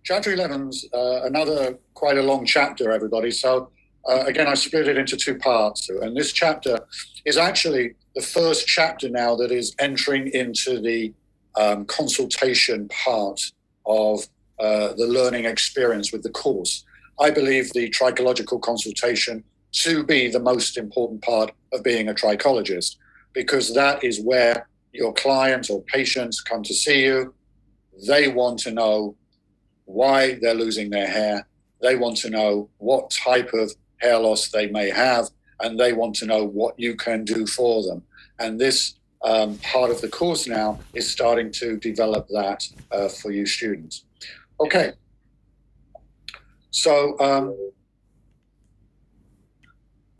chapter 11's another quite a long chapter, everybody. So again, I split it into two parts. And this chapter is actually the first chapter now that is entering into the consultation part of the learning experience with the course. I believe the trichological consultation to be the most important part of being a trichologist, because that is where your clients or patients come to see you. They want to know why they're losing their hair. They want to know what type of hair loss they may have, and they want to know what you can do for them. And this part of the course now is starting to develop that for you students. Okay. So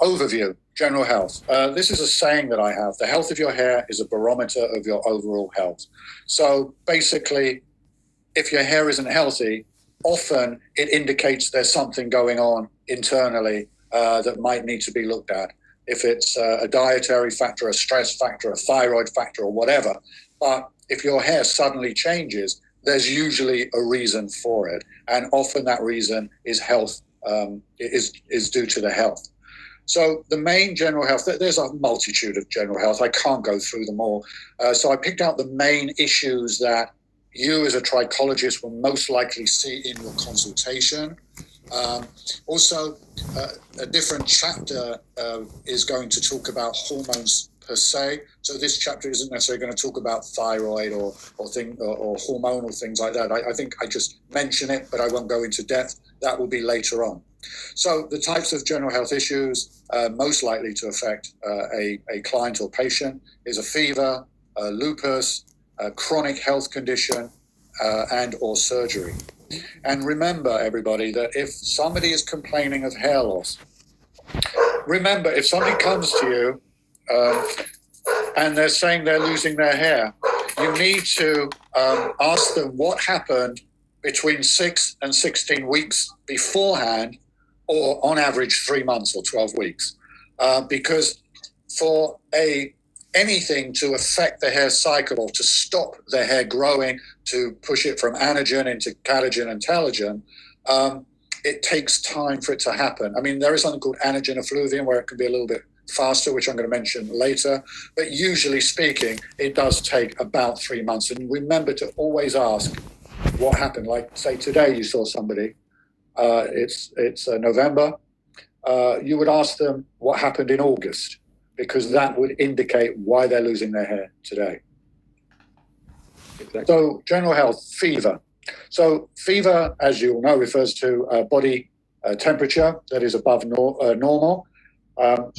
overview, general health. This is a saying that I have. The health of your hair is a barometer of your overall health. So basically, if your hair isn't healthy, often it indicates there's something going on internally that might need to be looked at. If it's a dietary factor, a stress factor, a thyroid factor, or whatever. But if your hair suddenly changes, there's usually a reason for it. And often that reason is health, is due to the health. So the main general health, there's a multitude of general health. I can't go through them all. So I picked out the main issues that you as a trichologist will most likely see in your consultation. Also, a different chapter is going to talk about hormones per se. So this chapter isn't necessarily going to talk about thyroid or hormonal things like that. I think I just mention it, but I won't go into depth. That will be later on. So the types of general health issues most likely to affect a client or patient is a fever, lupus, a chronic health condition, and or surgery. And remember, everybody, that if somebody is complaining of hair loss, remember, if somebody comes to you and they're saying they're losing their hair, you need to ask them what happened between 6 and 16 weeks beforehand, or on average 3 months or 12 weeks. Because for anything to affect the hair cycle or to stop the hair growing, to push it from anagen into catagen and telogen, it takes time for it to happen. I mean, there is something called anagen effluvium where it can be a little bit faster, which I'm going to mention later. But usually speaking, it does take about 3 months. And remember to always ask what happened. Like, say, today you saw somebody, it's November, you would ask them what happened in August, because that would indicate why they're losing their hair today. Exactly. So general health, fever. So fever, as you all know, refers to body temperature that is above normal. That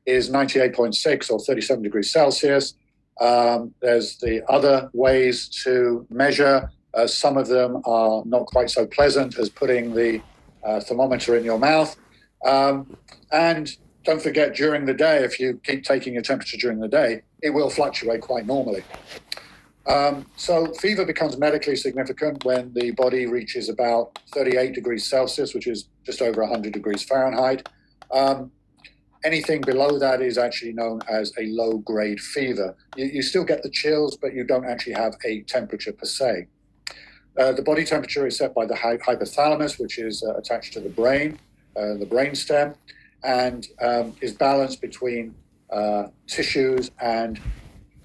is 98.6 or 37 degrees Celsius. There's the other ways to measure. Some of them are not quite so pleasant as putting the thermometer in your mouth. And don't forget, during the day, if you keep taking your temperature during the day, it will fluctuate quite normally. So fever becomes medically significant when the body reaches about 38 degrees Celsius, which is just over 100 degrees Fahrenheit. Anything below that is actually known as a low-grade fever. You still get the chills, but you don't actually have a temperature per se. The body temperature is set by the hypothalamus, which is attached to the brain stem, and is balanced between tissues and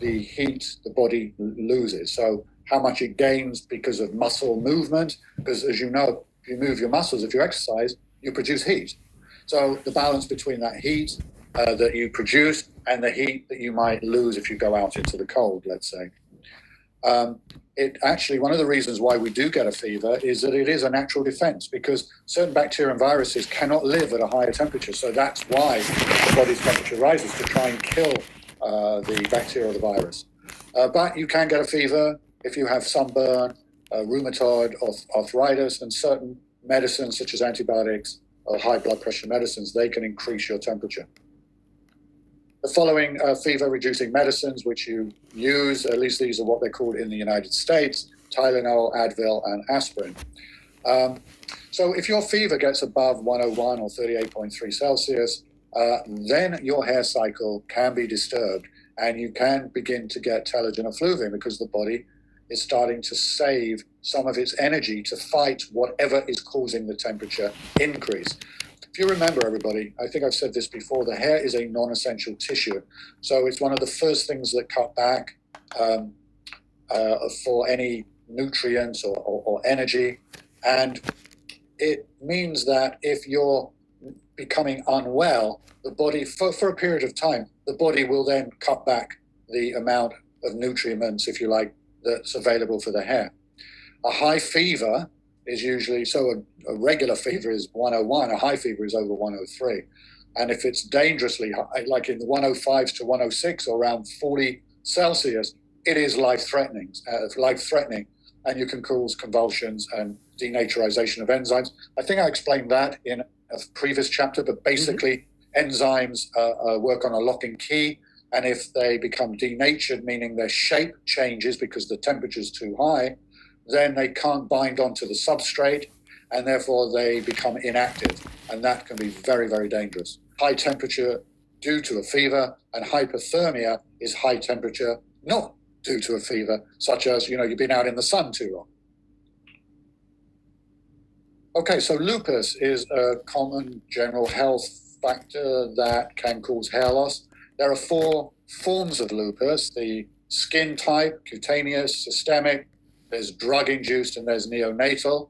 the heat the body loses. So how much it gains because of muscle movement, because as you know, if you move your muscles, if you exercise, you produce heat. So the balance between that heat that you produce and the heat that you might lose if you go out into the cold, let's say. It actually, one of the reasons why we do get a fever is that it is a natural defense, because certain bacteria and viruses cannot live at a higher temperature. So that's why the body's temperature rises, to try and kill the bacteria or the virus. But you can get a fever if you have sunburn, rheumatoid arthritis, and certain medicines such as antibiotics or high blood pressure medicines, they can increase your temperature. The following fever-reducing medicines which you use, at least these are what they're called in the United States: Tylenol, Advil, and aspirin. So if your fever gets above 101 or 38.3 Celsius, then your hair cycle can be disturbed, and you can begin to get telogen effluvium, because the body is starting to save some of its energy to fight whatever is causing the temperature increase. If you remember, everybody, I think I've said this before, the hair is a non-essential tissue. So it's one of the first things that cut back for any nutrients or energy. And it means that if you're becoming unwell, the body, for a period of time, the body will then cut back the amount of nutriments, if you like, that's available for the hair. A high fever is usually, so a regular fever is 101, a high fever is over 103. And if it's dangerously high, like in the 105s to 106 or around 40 Celsius, it is life-threatening, and you can cause convulsions and denaturization of enzymes. I think I explained that in a previous chapter, but basically enzymes work on a lock and key, and if they become denatured, meaning their shape changes because the temperature is too high, then they can't bind onto the substrate, and therefore they become inactive, and that can be very, very dangerous. High temperature due to a fever, and hypothermia is high temperature not due to a fever, such as, you've been out in the sun too long. Okay, so lupus is a common general health factor that can cause hair loss. There are 4 forms of lupus: the skin type, cutaneous, systemic, there's drug-induced, and there's neonatal.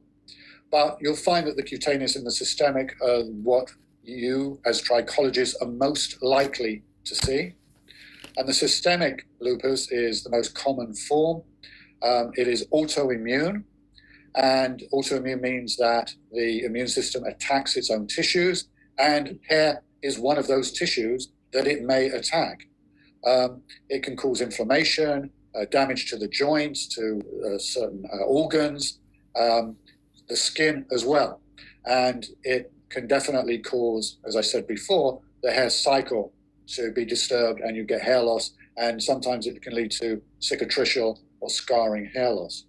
But you'll find that the cutaneous and the systemic are what you, as trichologists, are most likely to see. And the systemic lupus is the most common form. It is autoimmune, and autoimmune means that the immune system attacks its own tissues, and hair is one of those tissues that it may attack. It can cause inflammation, damage to the joints, to certain organs, the skin as well. And it can definitely cause, as I said before, the hair cycle to be disturbed, and you get hair loss, and sometimes it can lead to cicatricial or scarring hair loss.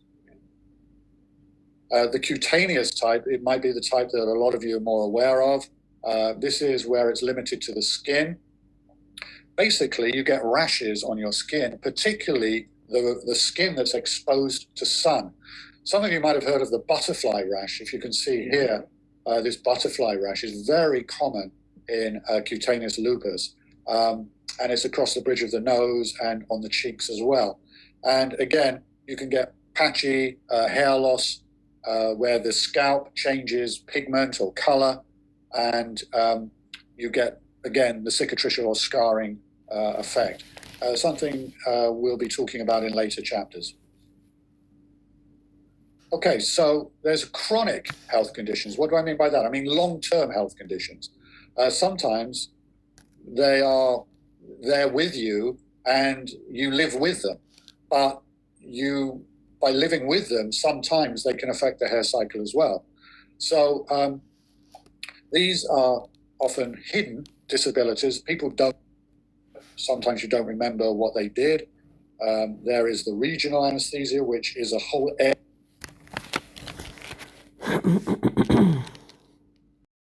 The cutaneous type, it might be the type that a lot of you are more aware of. This is where it's limited to the skin. Basically, you get rashes on your skin, particularly the skin that's exposed to sun. Some of you might have heard of the butterfly rash. If you can see here, this butterfly rash is very common in cutaneous lupus. And it's across the bridge of the nose and on the cheeks as well. And again, you can get patchy hair loss where the scalp changes pigment or color, and you get, again, the cicatricial or scarring effect. Something we'll be talking about in later chapters. Okay, so there's chronic health conditions. What do I mean by that? I mean long-term health conditions. Sometimes they are there with you and you live with them, but by living with them, sometimes they can affect the hair cycle as well. So these are often hidden disabilities. Sometimes you don't remember what they did. There is the regional anesthesia, which is a whole area